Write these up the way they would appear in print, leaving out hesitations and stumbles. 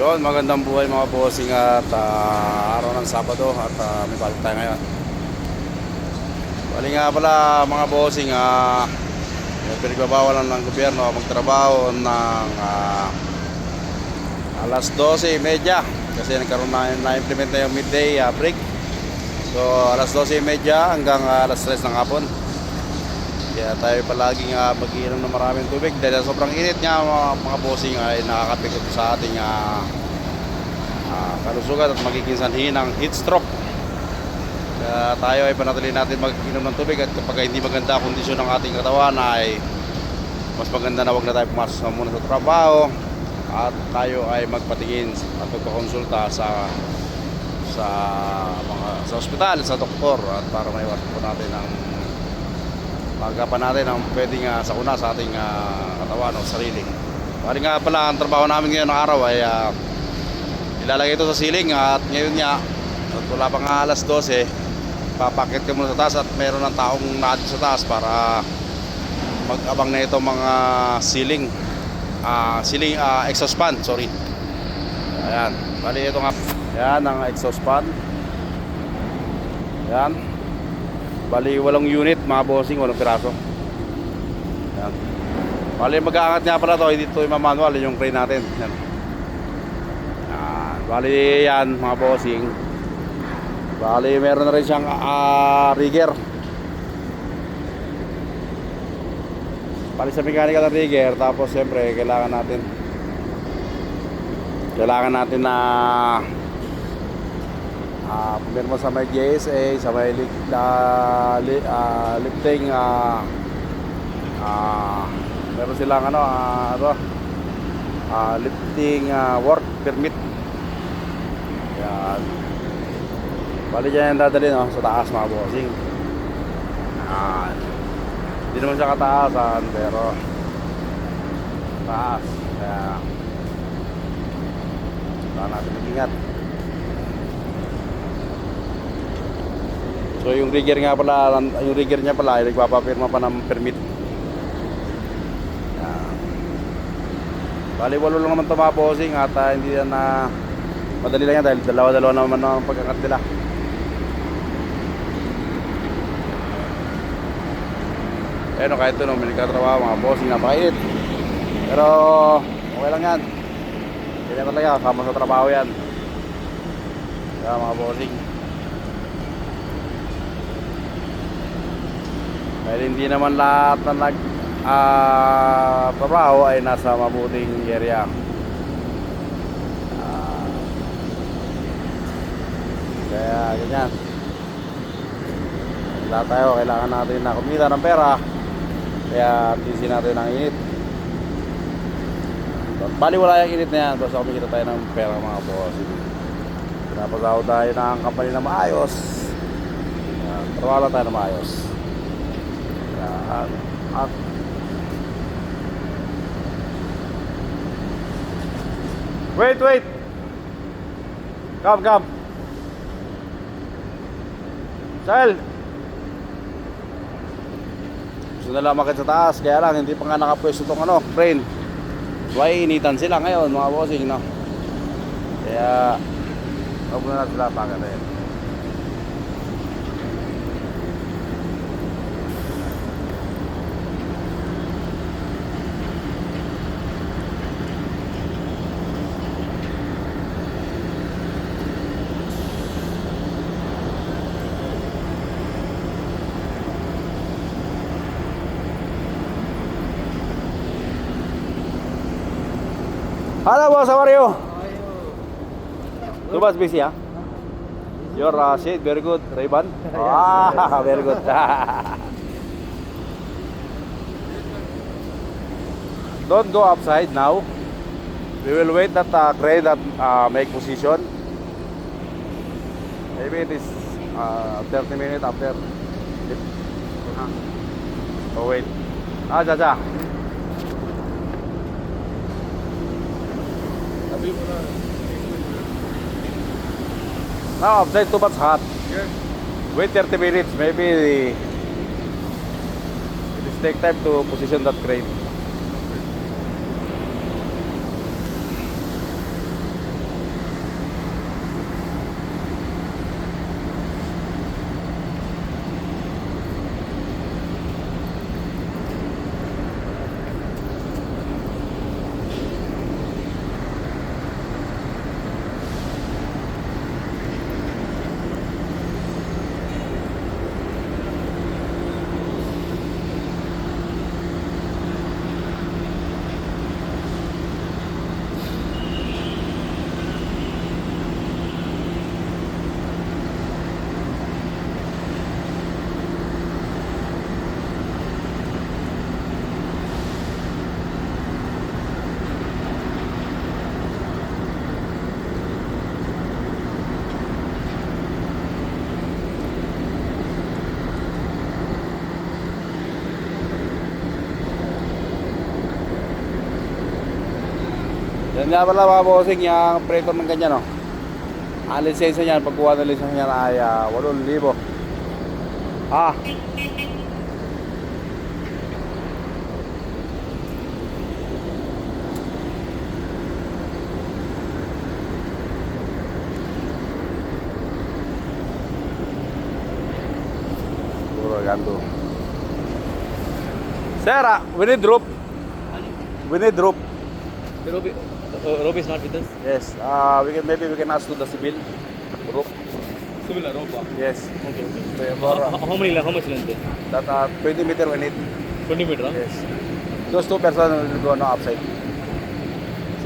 Yun, magandang buhay mga bossing at araw ng Sabado at may balik tayo ngayon. Bali nga pala mga bossing, pinagbabawalan ng gobyerno magtrabaho ng alas 12:30 kasi nagkaroon na-implement na yung midday break. So alas 12:30 hanggang alas 3 ng hapon. Kaya tayo palaging mag-iinom ng maraming tubig dahil sobrang init nga mga bossing ay nakakapikot sa ating kalusugan at magiging sanhi ng heat stroke. Kaya tayo ay panatili natin mag-inom ng tubig at kapag hindi maganda kondisyon ng ating katawan ay mas maganda na wag na tayo pumasok muna sa trabaho at tayo ay magpatingin at magpakonsulta sa ospital, sa doktor at para maiwasan po natin ang magapan natin ang pwedeng sakuna sa ating katawan o sarili. Bali nga pala ang trabaho namin ngayon ng araw ay ilalagay ito sa ceiling at ngayon nga at wala pang alas 12 papakit ka muna sa taas at mayroon ng taong natin sa taas para mag-abang na itong mga ceiling exhaust fan, sorry. Ayan, bali ito nga, yan ang exhaust fan. Ayan, bali walang unit mga bossing, walang piraso. Ayan, bali mag-aangat nga pala to, hindi ito yung manual, yung crane natin. Ayan. Bali yan mga bossing. Bali meron na rin siyang rigger. Bali sa mechanical na rigger. Tapos siyempre kailangan natin na pumirma sa may GSA, sa may lifting meron silang lifting work permit. Yan. Bali dyan yung dadalhin sa taas mga bossing. Yan. Hindi naman siya kataasan pero taas. Kaya kailangan natin mag-ingat. So yung rigger niya pala ay nagpapapirma pa ng permit. Yan. Bali walo lang naman ito mga bossing at hindi yan madali lang yan dahil dalawa-dalawa naman ang pagkakat nila. Ayun, kahit ito may nagkatrabaho mga bossing, napakainit. Pero okay lang yan. Ganyan talaga, kasama sa trabaho yan. Kaya mga bossing, dahil hindi naman lahat na trabaho ay nasa mabuting area. Kaya ganyan. Lahat tayo kailangan natin na kumita ng pera. Kaya tisin natin ang init. Bali wala yung init na yan. Basta kumikita tayo ng pera mga boss. Pinapasahod tayo ng company na maayos. Trabaho lang tayo na maayos. Wait. Come. Sal, gusto nila makit sa taas, kaya lang hindi pa nga nakapwesto itong crane. Why initan sila ngayon mga bossing, no? Kaya huwag na natin sila pakatin. Hello boss, how are you? Too much busy, huh? Your shade, very good. Ray-Ban? Very good. Don't go upside now. We will wait that crane that make position. Maybe it is 30 minutes after. Oh wait. Cha. Now upside too much hot. Yes. Wait 30 minutes. Maybe it is take time to position that crane. Yun nga pala mga bossing, yung operator ng ganyan, no? Ang lisensya niyan, pagkuha ng lisensya niyan ay 8,000. Ah. Puro ganto. Sir, we need rope. We need rope. Rope is not with us. Yes. Maybe we can ask to the civil. Rope. Similar rope. Yes. Okay. For How much length? that 20 meter we need. 20 meter. Yes. Those 2 persons will go no upside.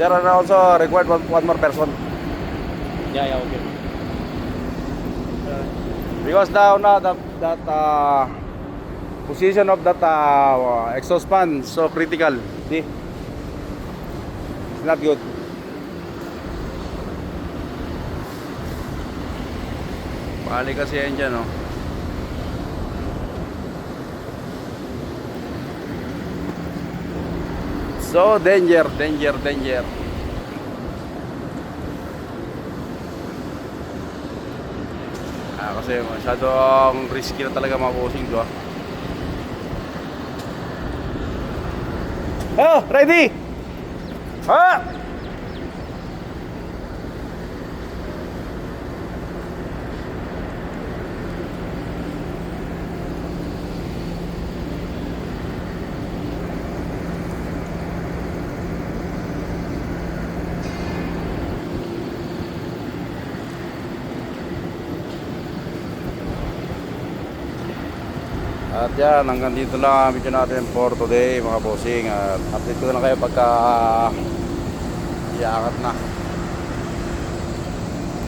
Sir, and also required one more person. Yeah, okay. Because now that position of that exhaust fan so critical. See? It's not good. Pali kasi yan dyan, no? So danger. Kasi masyadong risky na talaga mga bossing, di ba? Oh, ready? Ha? At yan, hanggang dito lang ang video natin for today mga bossing. At update ko na kayo pagka iaangat na.